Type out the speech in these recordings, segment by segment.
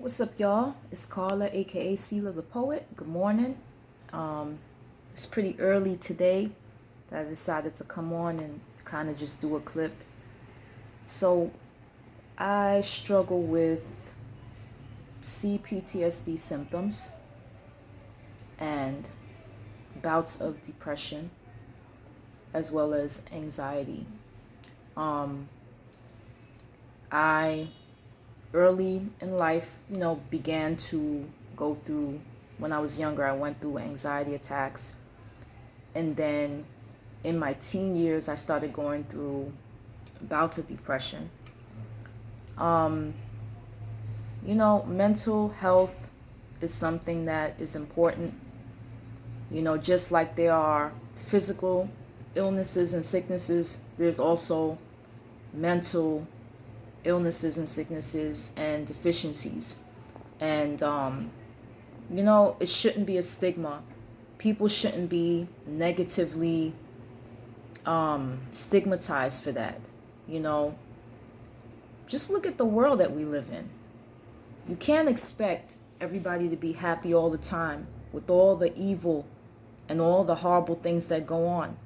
What's up, y'all? It's Carla, aka Sela the Poet. Good morning. It's pretty early today that I decided to come on and kind of just do a clip. So, I struggle with CPTSD symptoms and bouts of depression as well as anxiety. I early in life, began to go through, when I was younger, I went through anxiety attacks. And then in my teen years, I started going through bouts of depression. Mental health is something that is important. Just like there are physical illnesses and sicknesses, there's also mental illnesses and sicknesses and deficiencies. And, it shouldn't be a stigma. People shouldn't be negatively stigmatized for that. You know, just look at the world that we live in. You can't expect everybody to be happy all the time with all the evil and all the horrible things that go on.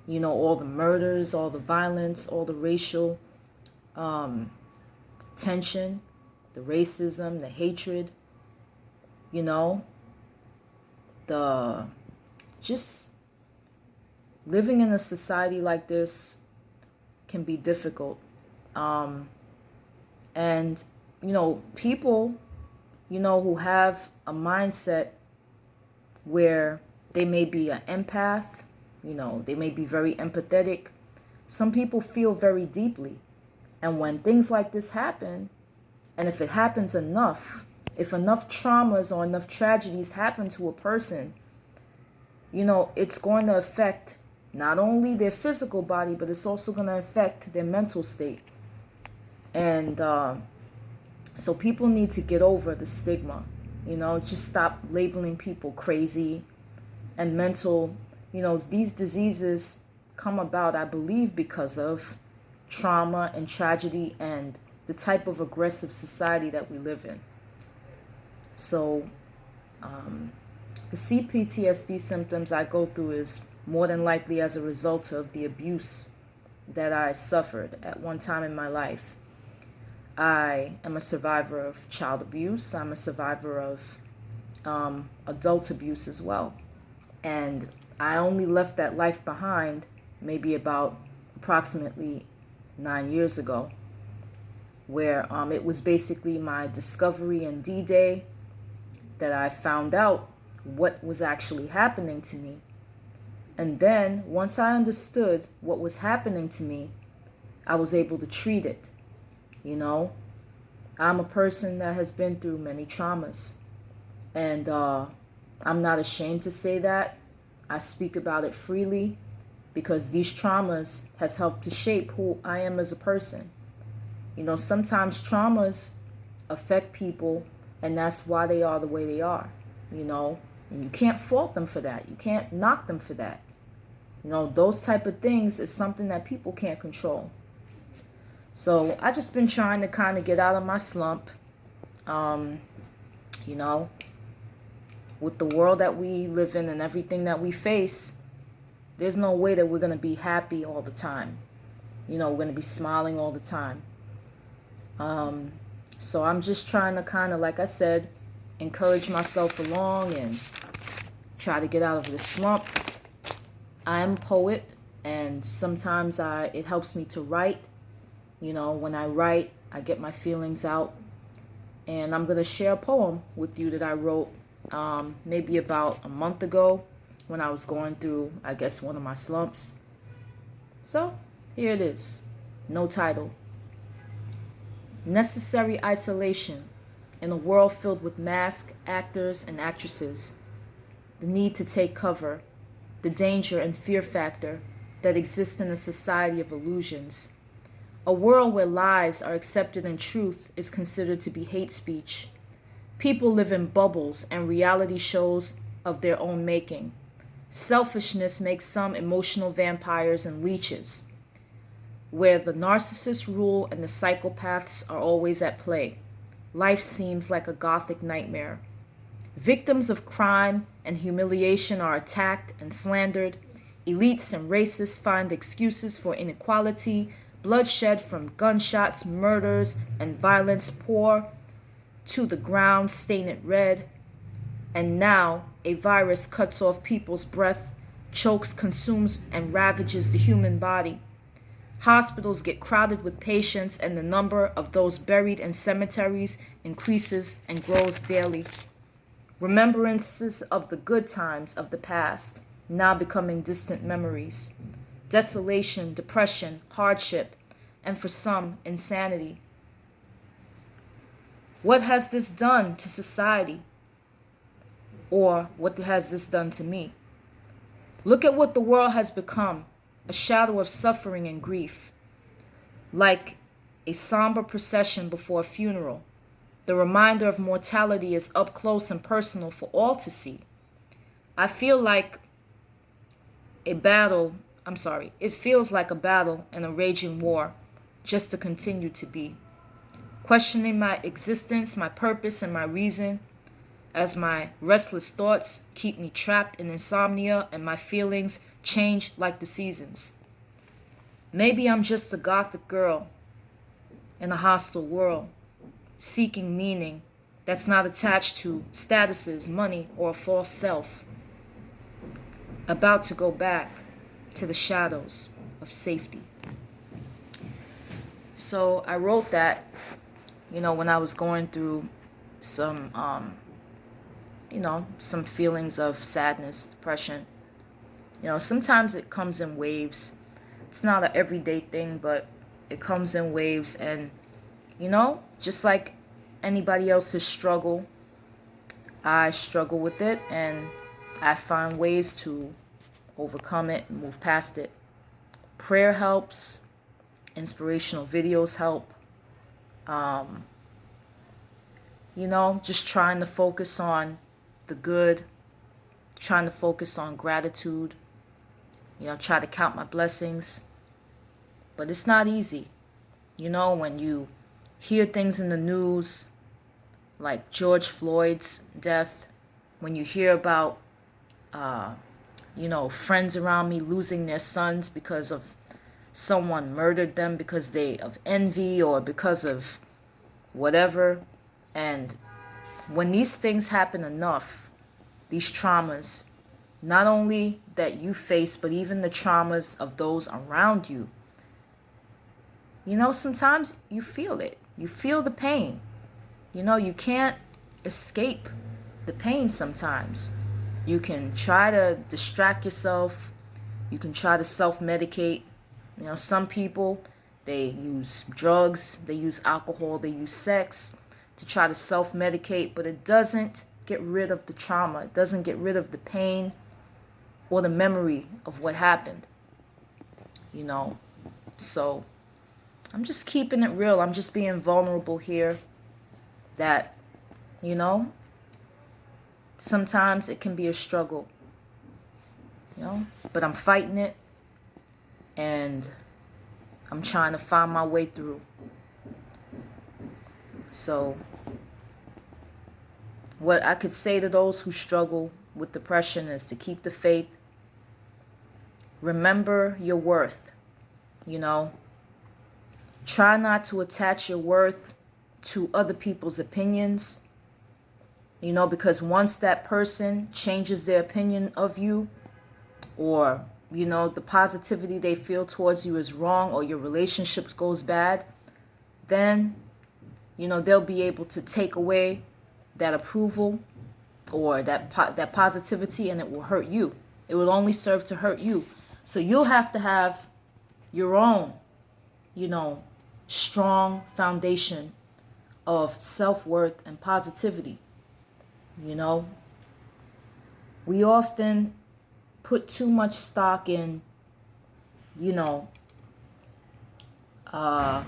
All the murders, all the violence, all the racial tension, the racism, the hatred, the just living in a society like this can be difficult. And, people, who have a mindset where they may be an empath, they may be very empathetic. Some people feel very deeply. And when things like this happen, and if it happens enough, if enough traumas or enough tragedies happen to a person, it's going to affect not only their physical body, but it's also going to affect their mental state. And so people need to get over the stigma, just stop labeling people crazy and mental. These diseases come about, I believe, because of trauma and tragedy and the type of aggressive society that we live in. So the CPTSD symptoms I go through is more than likely as a result of the abuse that I suffered at one time in my life. I am a survivor of child abuse. I'm a survivor of adult abuse as well. And I only left that life behind maybe about approximately 9 years ago, where it was basically my discovery and D-Day that I found out what was actually happening to me. And then once I understood what was happening to me, I was able to treat it. I'm a person that has been through many traumas, and I'm not ashamed to say that. I speak about it freely because these traumas has helped to shape who I am as a person. Sometimes traumas affect people, and that's why they are the way they are, and you can't fault them for that. You can't knock them for that. Those type of things is something that people can't control. So I just been trying to kind of get out of my slump. With the world that we live in and everything that we face, there's no way that we're going to be happy all the time. We're going to be smiling all the time. So I'm just trying to kind of, like I said, encourage myself along and try to get out of this slump. I am a poet, and sometimes it helps me to write. When I write, I get my feelings out. And I'm going to share a poem with you that I wrote maybe about a month ago when I was going through, I guess, one of my slumps. So here it is. No title. Necessary isolation in a world filled with masked actors and actresses. The need to take cover. The danger and fear factor that exist in a society of illusions. A world where lies are accepted and truth is considered to be hate speech. People live in bubbles and reality shows of their own making. Selfishness makes some emotional vampires and leeches, where the narcissists rule and the psychopaths are always at play. life seems like a gothic nightmare. Victims of crime and humiliation are attacked and slandered. Elites and racists find excuses for inequality. Bloodshed from gunshots, murders, and violence pour to the ground, stain it red. And now a virus cuts off people's breath, chokes, consumes, and ravages the human body. Hospitals get crowded with patients, and the number of those buried in cemeteries increases and grows daily. Remembrances of the good times of the past now becoming distant memories. Desolation, depression, hardship, and for some, insanity. What has this done to society? Or what has this done to me? Look at what the world has become, a shadow of suffering and grief. Like a somber procession before a funeral, the reminder of mortality is up close and personal for all to see. I feel like it feels like a battle and a raging war, just to continue to be. Questioning my existence, my purpose, and my reason, as my restless thoughts keep me trapped in insomnia and my feelings change like the seasons. Maybe I'm just a gothic girl in a hostile world, seeking meaning that's not attached to statuses, money, or a false self. About to go back to the shadows of safety. So I wrote that, when I was going through some, some feelings of sadness, depression. Sometimes it comes in waves. It's not an everyday thing, but it comes in waves. And, just like anybody else's struggle, I struggle with it, and I find ways to overcome it and move past it. Prayer helps. Inspirational videos help. Just trying to focus on the good, trying to focus on gratitude, try to count my blessings. But it's not easy. When you hear things in the news, like George Floyd's death, when you hear about, friends around me losing their sons because of someone murdered them because of envy or because of whatever. And when these things happen enough, these traumas, not only that you face, but even the traumas of those around you, sometimes you feel it. You feel the pain. You can't escape the pain sometimes. You can try to distract yourself. You can try to self-medicate. Some people, they use drugs, they use alcohol, they use sex to try to self-medicate, but it doesn't get rid of the trauma. It doesn't get rid of the pain or the memory of what happened. So I'm just keeping it real. I'm just being vulnerable here that, sometimes it can be a struggle, but I'm fighting it and I'm trying to find my way through. So what I could say to those who struggle with depression is to keep the faith. Remember your worth, Try not to attach your worth to other people's opinions, because once that person changes their opinion of you, or, the positivity they feel towards you is wrong, or your relationship goes bad, then, they'll be able to take away that approval or that positivity, and it will hurt you. It will only serve to hurt you. So you'll have to have your own, strong foundation of self-worth and positivity. We often put too much stock in, our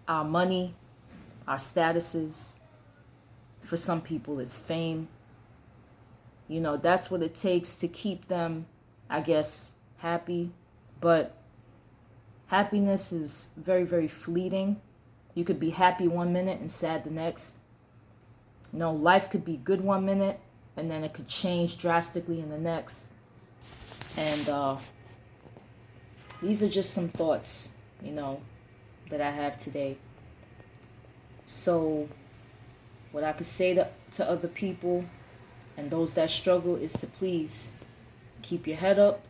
money, our statuses. For some people, it's fame. That's what it takes to keep them, I guess, happy. But happiness is very, very fleeting. You could be happy one minute and sad the next. You know, life could be good one minute and then it could change drastically in the next. And these are just some thoughts, you know, that I have today. So what I could say to other people and those that struggle is to please keep your head up,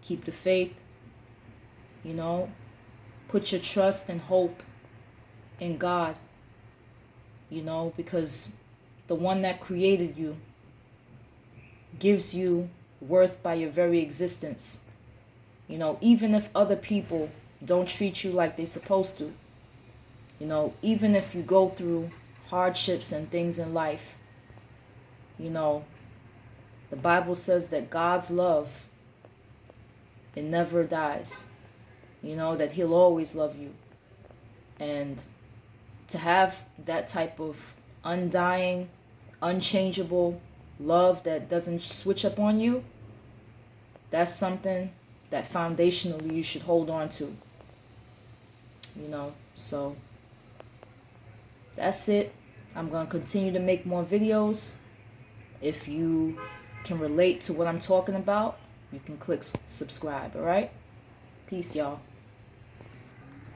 keep the faith, you know, put your trust and hope in God, you know, because the one that created you gives you worth by your very existence. You know, even if other people don't treat you like they're supposed to, you know, even if you go through hardships and things in life, you know, the Bible says that God's love, it never dies. You know, that he'll always love you. And to have that type of undying, unchangeable love that doesn't switch up on you, that's something that foundationally you should hold on to. You know, so that's it. I'm going to continue to make more videos. If you can relate to what I'm talking about, you can click subscribe, all right? Peace, y'all.